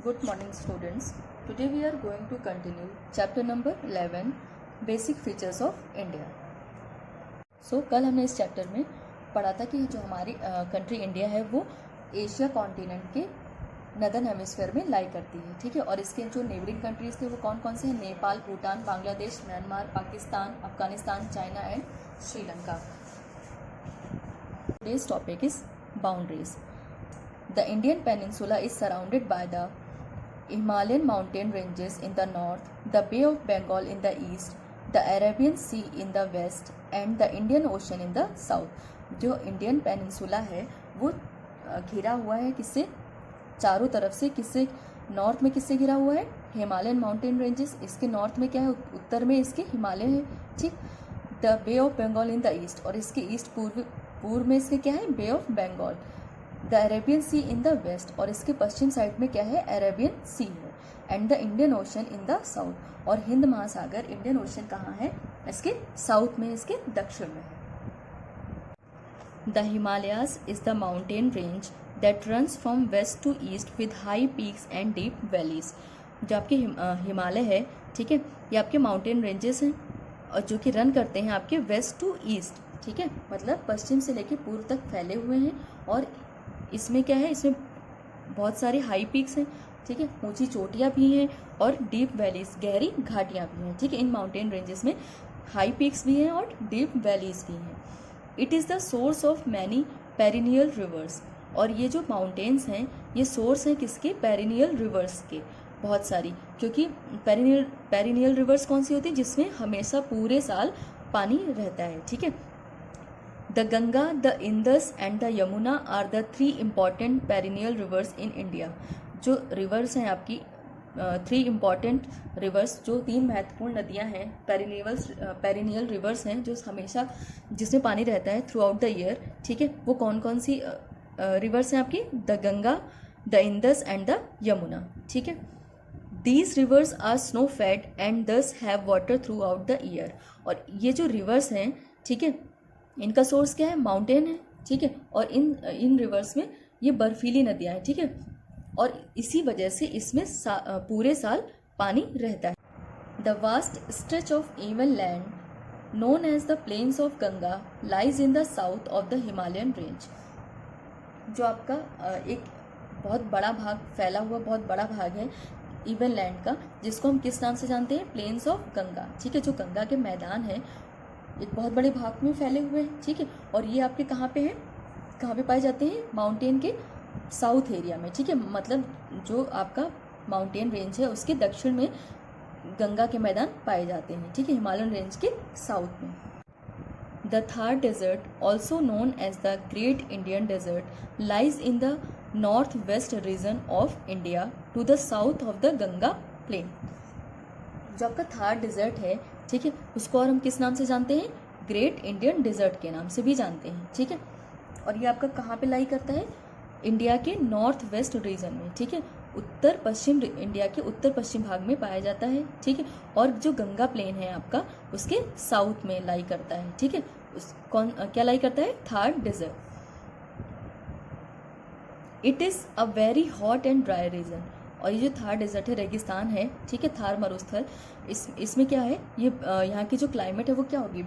Good morning students. Today we are going to continue chapter number 11 Basic Features of India. So कल हमने इस chapter में पढ़ा था कि जो हमारी कंट्री इंडिया है वो एशिया कॉन्टिनेंट के नदर्न हेमिस्फीयर में लाई करती है, ठीक है। और इसके जो नेबरिंग कंट्रीज थे वो कौन कौन से हैं? Nepal, Bhutan, Bangladesh, Myanmar, Pakistan, Afghanistan, China and Sri Lanka. Today's topic is boundaries. The Indian peninsula is surrounded by the Himalayan mountain ranges in the north, the Bay of Bengal in the east, the Arabian Sea in the west and the Indian Ocean in the south. जो Indian peninsula है वो घिरा हुआ है किससे? चारों तरफ से। किससे? नॉर्थ में किससे घिरा हुआ है? Himalayan mountain ranges. इसके नॉर्थ में क्या है? उत्तर में इसके हिमालय है, ठीक। The bay of Bengal in the east, और इसके ईस्ट पूर्व में इसके क्या है? Bay of Bengal. The Arabian sea in the west, और इसके पश्चिम साइड में क्या है? अरेबियन सी है। And the Indian ocean in the south, और हिंद महासागर इंडियन ओशन कहाँ है? इसके साउथ में, इसके दक्षिण में है। The Himalayas is the mountain range that runs from west to east with high peaks and deep valleys. जो आपके हिमालय है, ठीक है, ये आपके माउंटेन रेंजेस हैं और जो कि रन करते हैं आपके वेस्ट टू ईस्ट, ठीक है, मतलब पश्चिम से लेकर पूर्व तक फैले हुए हैं। और इसमें क्या है? इसमें बहुत सारे हाई पीक्स हैं, ठीक है, ऊंची चोटियाँ भी हैं और डीप वैलीज, गहरी घाटियाँ भी हैं, ठीक है। इन माउंटेन रेंजेस में हाई पीक्स भी हैं और डीप वैलीज भी हैं। It is the source of many perennial rivers, और ये जो माउंटेन्स हैं ये सोर्स हैं किसके? पेरिनियल रिवर्स के, बहुत सारी। क्योंकि पेरिनियल रिवर्स कौन सी होती है? जिसमें हमेशा पूरे साल पानी रहता है, ठीक है। The Ganga, the Indus and the Yamuna are the 3 important perennial rivers in India. जो रिवर्स हैं आपकी 3 इम्पॉर्टेंट रिवर्स, जो 3 महत्वपूर्ण नदियां हैं, पेरिनियल रिवर्स हैं, जो हमेशा जिसमें पानी रहता है थ्रू आउट द ईयर, ठीक है। वो कौन कौन सी रिवर्स हैं आपकी? The Ganga, the Indus and the Yamuna, ठीक है। These rivers are snow fed and thus have water throughout the year. और ये जो रिवर्स हैं, ठीक है, इनका सोर्स क्या है? माउंटेन है, ठीक है। और इन रिवर्स में ये बर्फीली नदियाँ हैं, ठीक है, और इसी वजह से इसमें पूरे साल पानी रहता है। The vast stretch of even land known as the plains of Ganga lies in the south of the Himalayan range. जो आपका एक बहुत बड़ा भाग, फैला हुआ बहुत बड़ा भाग है इवन लैंड का, जिसको हम किस नाम से जानते हैं? प्लेन्स ऑफ गंगा, ठीक है। जो गंगा के मैदान है एक बहुत बड़े भाग में फैले हुए हैं, ठीक है। और ये आपके कहाँ पे हैं? कहाँ पे पाए जाते हैं? माउंटेन के साउथ एरिया में, ठीक है। मतलब जो आपका माउंटेन रेंज है उसके दक्षिण में गंगा के मैदान पाए जाते हैं, ठीक है, हिमालयन रेंज के साउथ में। The Thar desert also known as the Great Indian Desert lies in the north west region of India to the south of the Ganga plain. जो आपका थार डेजर्ट है, ठीक है, उसको और हम किस नाम से जानते हैं? ग्रेट इंडियन डेजर्ट के नाम से भी जानते हैं, ठीक है। और ये आपका कहाँ पे लाई करता है? इंडिया के नॉर्थ वेस्ट रीजन में, ठीक है, उत्तर पश्चिम, इंडिया के उत्तर पश्चिम भाग में पाया जाता है, ठीक है। और जो गंगा प्लेन है आपका उसके साउथ में लाई करता है, ठीक है। क्या लाई करता है? Thar desert. It is a very hot and dry region. और ये जो थार डेजर्ट है, रेगिस्तान है, ठीक है, थार मरुस्थल, इसमें क्या है? ये यहाँ की जो क्लाइमेट है वो क्या होगी?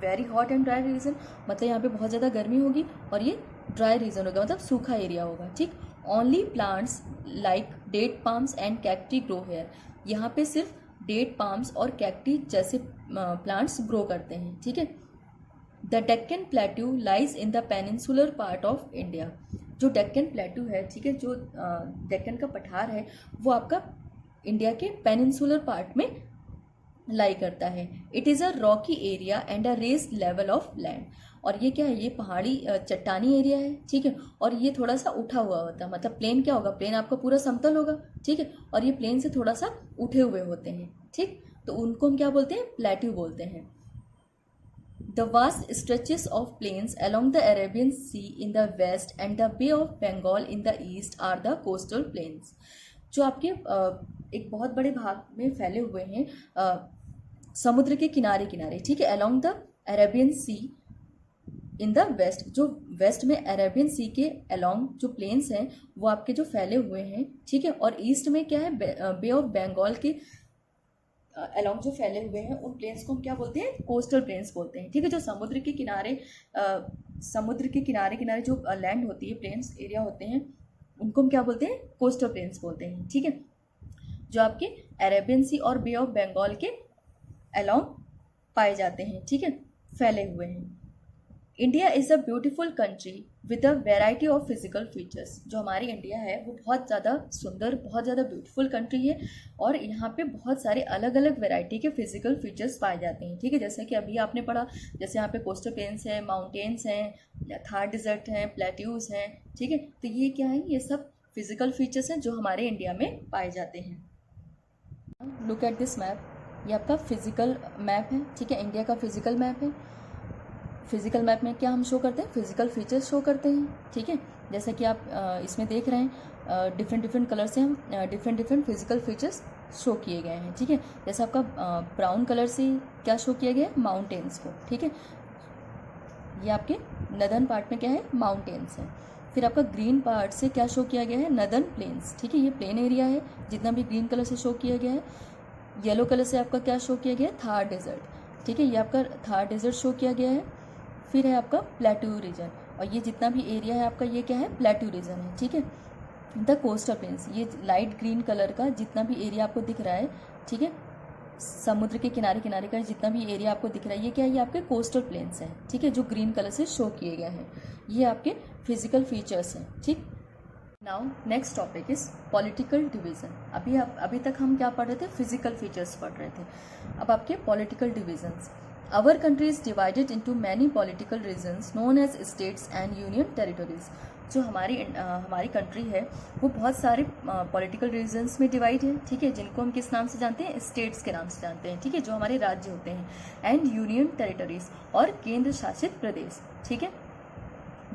Very hot and dry reason, मतलब यहाँ पे बहुत ज़्यादा गर्मी होगी, और ये ड्राई रीजन होगा, मतलब सूखा एरिया होगा, ठीक। Only plants like date palms and cacti grow here. यहाँ पे सिर्फ डेट पाम्स और कैक्टी जैसे प्लांट्स ग्रो करते हैं, ठीक है। The Deccan plateau lies in the peninsular part of India. जो डेक्कन प्लेट्यू है, ठीक है, जो डेक्कन का पठार है वो आपका इंडिया के पेनिनसुलर पार्ट में लाई करता है। It is a Rocky area and a raised level of land. और ये क्या है? ये पहाड़ी चट्टानी एरिया है, ठीक है, और ये थोड़ा सा उठा हुआ होता है। मतलब प्लेन क्या होगा? प्लेन आपका पूरा समतल होगा, ठीक है, और ये प्लेन से थोड़ा सा उठे हुए होते हैं, ठीक। तो उनको हम क्या बोलते हैं? प्लेट्यू बोलते हैं। The vast stretches of plains along the Arabian Sea in the west and the Bay of Bengal in the east are the coastal plains. जो आपके एक बहुत बड़े भाग में फैले हुए हैं समुद्र के किनारे किनारे, ठीक है, along the Arabian Sea in the west, जो वेस्ट में अरेबियन सी के अलोंग जो प्लेन्स हैं वो आपके जो फैले हुए हैं, ठीक है, और ईस्ट में क्या है, बे ऑफ बंगाल के अलोंग जो फैले हुए हैं उन प्लेन्स को हम क्या बोलते हैं, कोस्टल प्लेन्स बोलते हैं, ठीक है। जो समुद्र के किनारे किनारे जो लैंड होती है, प्लेन्स एरिया होते हैं, उनको हम क्या बोलते हैं, कोस्टल प्लेन्स बोलते हैं, ठीक है, जो आपके अरेबियन सी और बे ऑफ बंगाल के अलोंग पाए जाते हैं, ठीक है, फैले हुए हैं। India is a beautiful country with a variety of physical features. जो हमारी इंडिया है वो बहुत ज़्यादा सुंदर, बहुत ज़्यादा ब्यूटीफुल कंट्री है और यहाँ पे बहुत सारे अलग अलग वेराइटी के फिजिकल फीचर्स पाए जाते हैं, ठीक है। जैसे कि अभी आपने पढ़ा, जैसे यहाँ पे कोस्टल प्लेन्स हैं, माउंटेन्स हैं, थार डिजर्ट हैं, प्लेट्यूज हैं, ठीक है। तो ये क्या है, ये सब फिजिकल फीचर्स हैं जो हमारे इंडिया में पाए जाते हैं। लुक एट दिस मैप, ये आपका फिजिकल मैप है, ठीक है, इंडिया का फिजिकल मैप है। फिजिकल मैप में क्या हम शो करते हैं, फिजिकल फीचर्स शो करते हैं, ठीक है। जैसा कि आप इसमें देख रहे हैं, डिफरेंट कलर से हम डिफरेंट फिजिकल फीचर्स शो किए गए हैं, ठीक है। जैसे आपका ब्राउन कलर से क्या शो किया गया है, माउंटेन्स को, ठीक है, ये आपके नदर्न पार्ट में क्या है, माउंटेन्स है। फिर आपका ग्रीन पार्ट से क्या शो किया गया है, नदर्न प्लेन्स, ठीक है, ये प्लेन एरिया है जितना भी ग्रीन कलर से शो किया गया है। येलो कलर से आपका क्या शो किया गया है, थार डेजर्ट, ठीक है, ये आपका थार डेजर्ट शो किया गया है। फिर है आपका प्लेट्यू रीजन, और ये जितना भी एरिया है आपका ये क्या है, प्लेट्यू रीजन है, ठीक है। द कोस्टल प्लेन्स, ये लाइट ग्रीन कलर का जितना भी एरिया आपको दिख रहा है, ठीक है, समुद्र के किनारे का जितना भी एरिया आपको दिख रहा है, ये क्या है, ये आपके कोस्टल प्लेन्स हैं, ठीक है, जो ग्रीन कलर से शो किए गए हैं। ये आपके फिजिकल फीचर्स हैं, ठीक। Now next topic is political division. अभी तक हम क्या पढ़ रहे थे, फिजिकल फीचर्स पढ़ रहे थे। अब आपके political divisions. Our country is divided into many political regions known as states and union territories. जो हमारी कंट्री है वो बहुत सारे पॉलिटिकल रीजन्स में डिवाइड है, ठीक है, जिनको हम किस नाम से जानते हैं, स्टेट्स के नाम से जानते हैं, ठीक है, जो हमारे राज्य होते हैं, एंड यूनियन टेरिटरीज, और केंद्र शासित प्रदेश, ठीक है।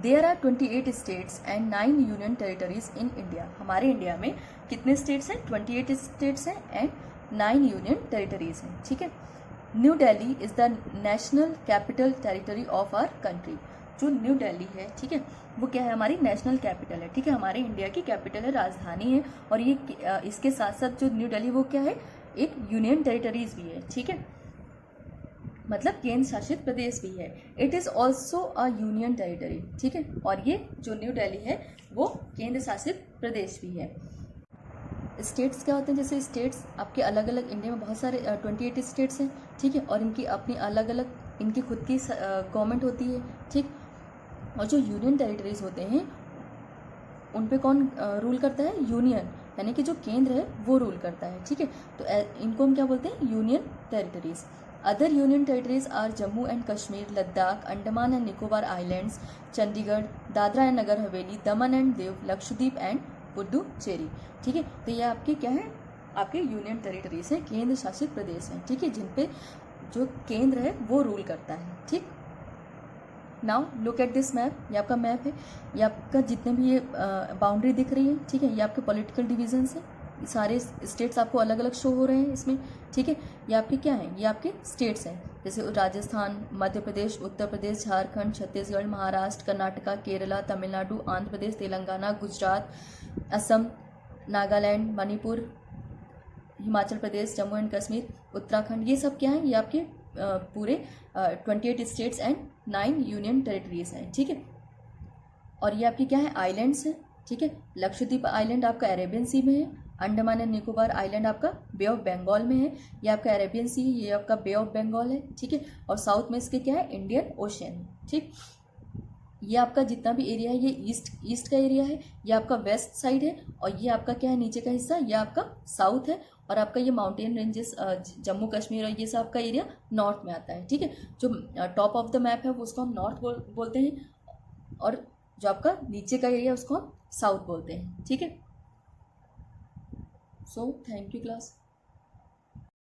There are 28 states and 9 union territories in India. हमारे इंडिया में कितने स्टेट्स हैं, 28 स्टेट्स हैं एंड 9 यूनियन टेरिटरीज हैं, ठीक है। New Delhi is the national capital territory of our country. जो न्यू दिल्ली है, ठीक है, वो क्या है, हमारी नेशनल कैपिटल है, ठीक है, हमारे इंडिया की कैपिटल है, राजधानी है, और ये इसके साथ साथ जो न्यू दिल्ली वो क्या है, एक यूनियन टेरिटरीज भी है, ठीक है, मतलब केंद्र शासित प्रदेश भी है। It is also a union territory, ठीक है, और ये जो न्यू दिल्ली है वो केंद्र शासित प्रदेश भी है। स्टेट्स क्या होते हैं, जैसे स्टेट्स आपके अलग अलग, इंडिया में बहुत सारे 28 स्टेट्स हैं, ठीक है, और इनकी अपनी अलग अलग इनकी खुद की गवर्नमेंट होती है, ठीक। और जो यूनियन टेरिटरीज होते हैं उन पे कौन रूल करता है, यूनियन, यानी कि जो केंद्र है वो रूल करता है, ठीक है। तो इनको हम क्या बोलते हैं, union territories. Other union territories are Jammu and Kashmir, Ladakh, Andaman and Nicobar islands, Chandigarh, Dadra and Nagar Haveli, Daman and Diu, Lakshadweep and Puducherry, ठीक है। तो ये आपके क्या है, आपके यूनियन टेरिटरीज हैं, केंद्र शासित प्रदेश हैं, ठीक है, जिन पे जो केंद्र है वो रूल करता है, ठीक। Now look at this map, ये आपका मैप है, ये आपका जितने भी ये बाउंड्री दिख रही है, ठीक है, ये आपके पॉलिटिकल डिविजन्स हैं, सारे स्टेट्स आपको अलग अलग शो हो रहे हैं इसमें, ठीक है। ये आपके क्या हैं, ये आपके स्टेट्स हैं, जैसे राजस्थान, मध्य प्रदेश, उत्तर प्रदेश, झारखंड, छत्तीसगढ़, महाराष्ट्र, कर्नाटका, केरला, तमिलनाडु, आंध्र प्रदेश, तेलंगाना, गुजरात, असम, नागालैंड, मणिपुर, हिमाचल प्रदेश, जम्मू एंड कश्मीर, उत्तराखंड, ये सब क्या है, ये आपके पूरे 28 स्टेट्स एंड 9 यूनियन टेरिटरीज हैं, ठीक है। और ये आपकी क्या है, आइलैंड्स हैं, ठीक है। लक्षद्वीप आइलैंड आपका अरेबियन सी में है, अंडमान एंड निकोबार आइलैंड आपका बे ऑफ बंगाल में है, ये आपका अरेबियन सी, ये आपका बे ऑफ बंगाल है, ठीक है। और साउथ में इसके क्या है, इंडियन ओशियन है, ठीक। ये आपका जितना भी एरिया है ये ईस्ट का एरिया है, ये आपका वेस्ट साइड है, और ये आपका क्या है, नीचे का हिस्सा, ये आपका साउथ है, और आपका ये माउंटेन रेंजेस जम्मू कश्मीर और ये सब आपका एरिया नॉर्थ में आता है, ठीक है। जो टॉप ऑफ द मैप है वो उसको हम नॉर्थ बोलते हैं, और जो आपका नीचे का एरिया उसको हम साउथ बोलते हैं, ठीक है। So thank you class.